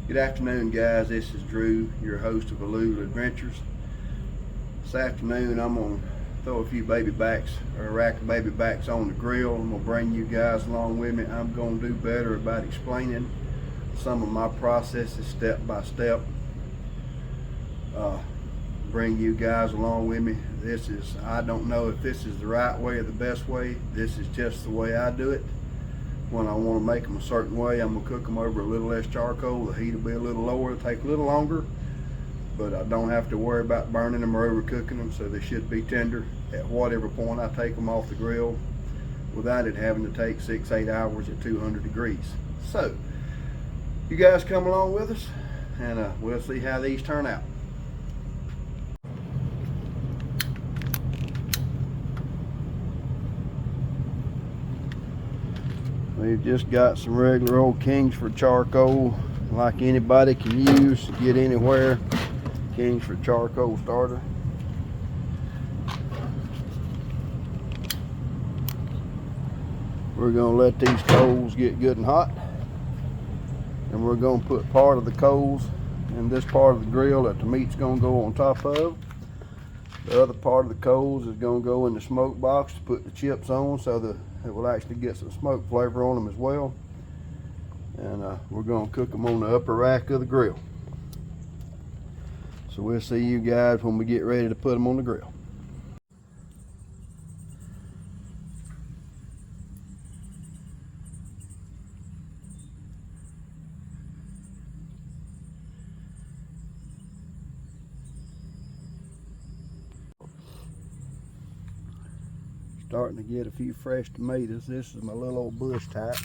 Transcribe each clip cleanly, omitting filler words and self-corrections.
Good afternoon, guys. This is Drew, your host of Alulu Adventures. This afternoon I'm going to throw a few baby backs, or a rack of baby backs, on the grill. I'm going to bring you guys along with me. I'm going to do better about explaining some of my processes step by step. Bring you guys along with me. I don't know if this is the right way or the best way. This is just the way I do it. When I want to make them a certain way, I'm going to cook them over a little less charcoal. The heat will be a little lower. It'll take a little longer, but I don't have to worry about burning them or overcooking them, so they should be tender at whatever point I take them off the grill without it having to take 6-8 hours at 200 degrees. So you guys come along with us and we'll see how these turn out. We've just got some regular old Kingsford charcoal, like anybody can use to get anywhere. Kingsford charcoal starter. We're going to let these coals get good and hot, and we're going to put part of the coals in this part of the grill that the meat's going to go on top of. The other part of the coals is going to go in the smoke box to put the chips on, so that it will actually get some smoke flavor on them as well. And we're going to cook them on the upper rack of the grill. So we'll see you guys when we get ready to put them on the grill. Starting to get a few fresh tomatoes. This is my little old bush type.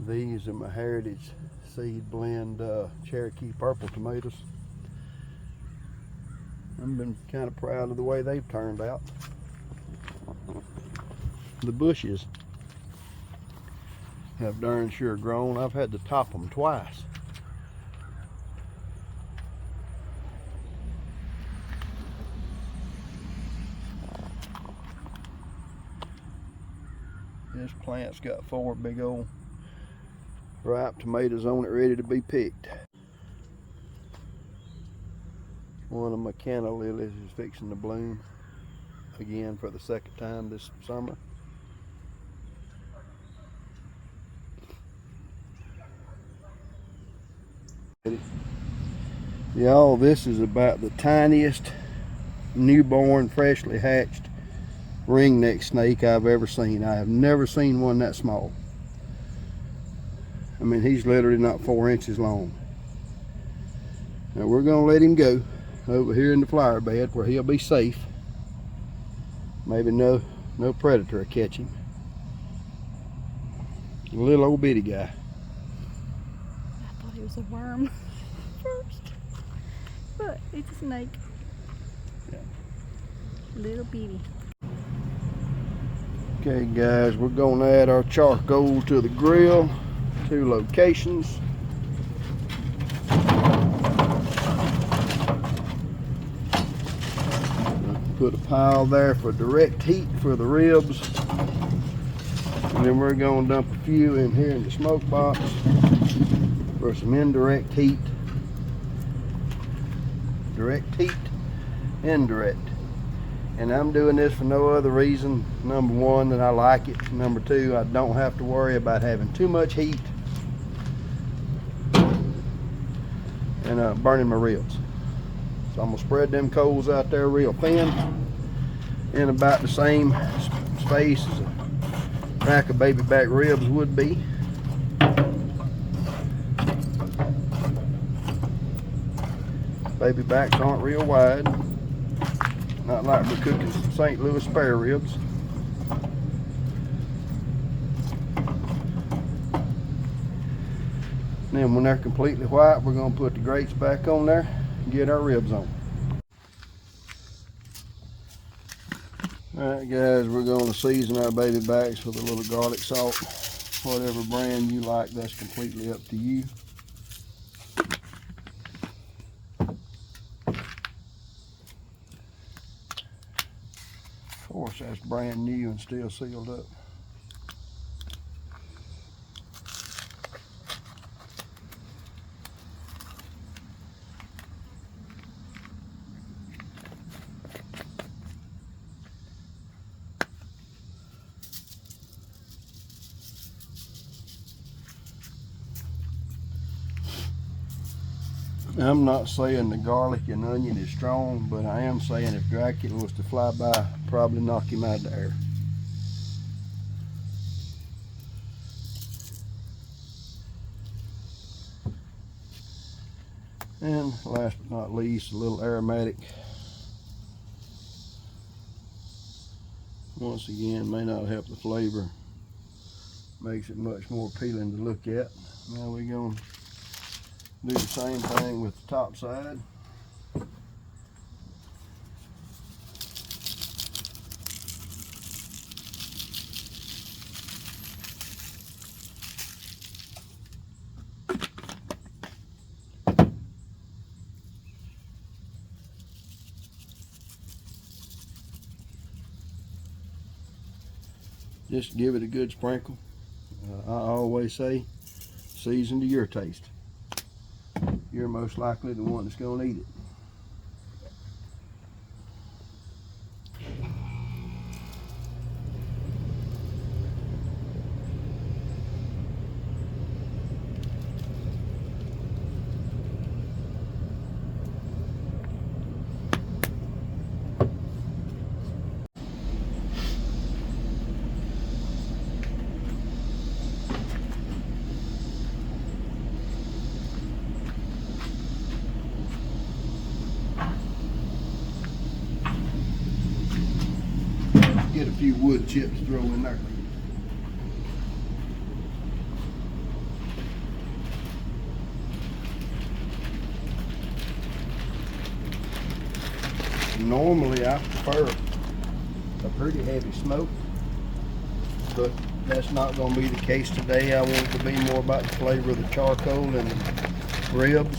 These are my Heritage Seed Blend Cherokee purple tomatoes. I've been kind of proud of the way they've turned out. The bushes have darn sure grown. I've had to top them twice. This plant's got 4 big old ripe tomatoes on it ready to be picked. One of my canna lilies is fixing to bloom again for the second time this summer. Y'all, this is about the tiniest newborn, freshly hatched ringneck snake I've ever seen. I have never seen one that small. I mean, he's literally not 4 inches long. Now we're gonna let him go over here in the flower bed where he'll be safe. Maybe no predator will catch him. A little old bitty guy. I thought he was a worm first, but it's a snake. Yeah. Little bitty. Okay guys, we're gonna add our charcoal to the grill. 2 locations. Put a pile there for direct heat for the ribs. And then we're gonna dump a few in here in the smoke box for some indirect heat. Direct heat, indirect. And I'm doing this for no other reason. Number 1, that I like it. Number 2, I don't have to worry about having too much heat and burning my ribs. So I'm gonna spread them coals out there real thin in about the same space as a rack of baby back ribs would be. Baby backs aren't real wide. Not like we're cooking St. Louis spare ribs. Then when they're completely white, we're gonna put the grates back on there and get our ribs on. Alright guys, we're gonna season our baby backs with a little garlic salt. Whatever brand you like, that's completely up to you. Of course, that's brand new and still sealed up. I'm not saying the garlic and onion is strong, but I am saying if Dracula was to fly by, probably knock him out of the air. And last but not least, a little aromatic. Once again, may not help the flavor. Makes it much more appealing to look at. Now we're going to do the same thing with the top side. Just give it a good sprinkle. I always say, season to your taste. You're most likely the one that's going to eat it. Get a few wood chips to throw in there. Normally I prefer a pretty heavy smoke, but that's not going to be the case today. I want it to be more about the flavor of the charcoal and the ribs.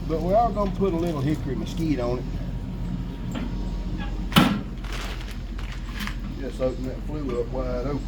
But we are going to put a little hickory mesquite on it. Just open that flue up wide open.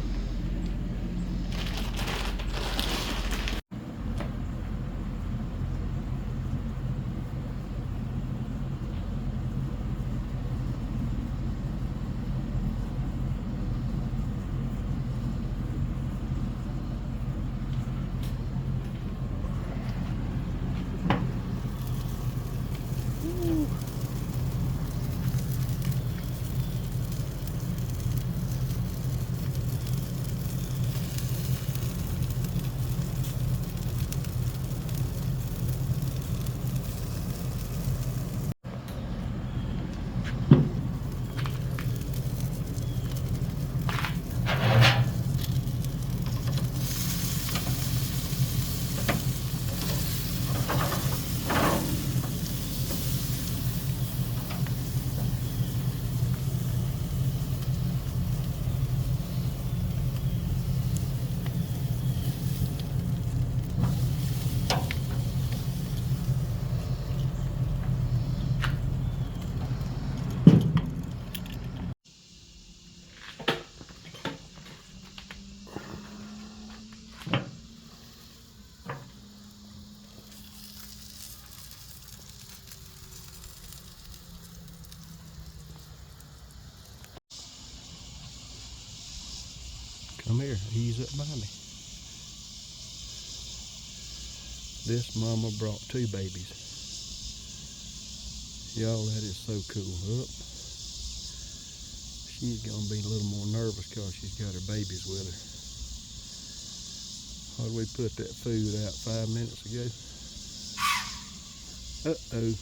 Come here, ease up by me. This mama brought 2 babies. Y'all, that is so cool. Up. She's gonna be a little more nervous because she's got her babies with her. How did we put that food out 5 minutes ago? Uh-oh.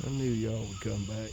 I knew y'all would come back.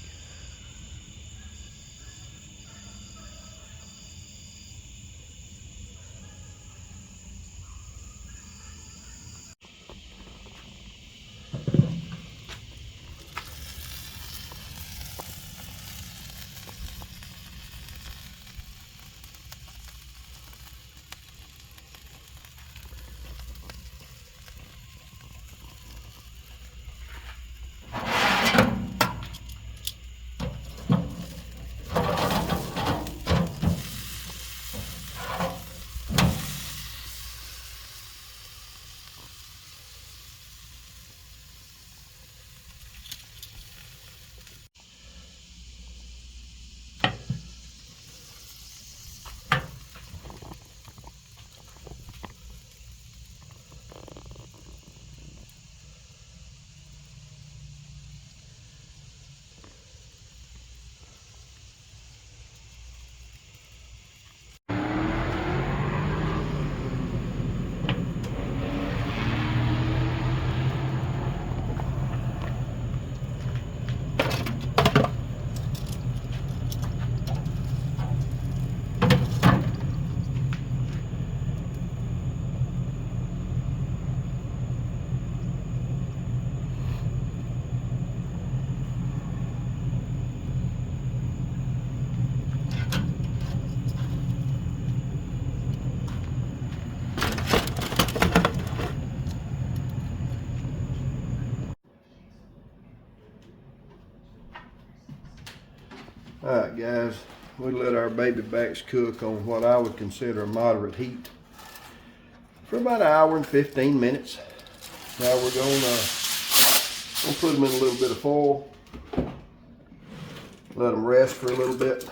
Alright guys, we let our baby backs cook on what I would consider a moderate heat for about 1 hour and 15 minutes. Now we're gonna put them in a little bit of foil, let them rest for a little bit,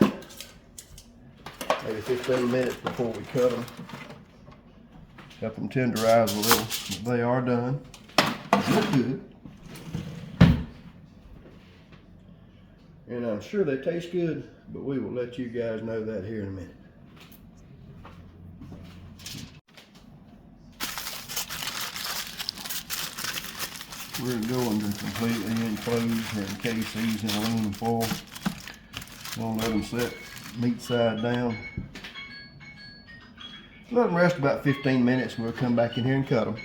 maybe 15 minutes before we cut them. Help them tenderize a little, but they are done. They look good. And I'm sure they taste good, but we will let you guys know that here in a minute. We're going to completely enclose or encase these in aluminum foil. We'll let them set meat side down. Let them rest about 15 minutes and we'll come back in here and cut them.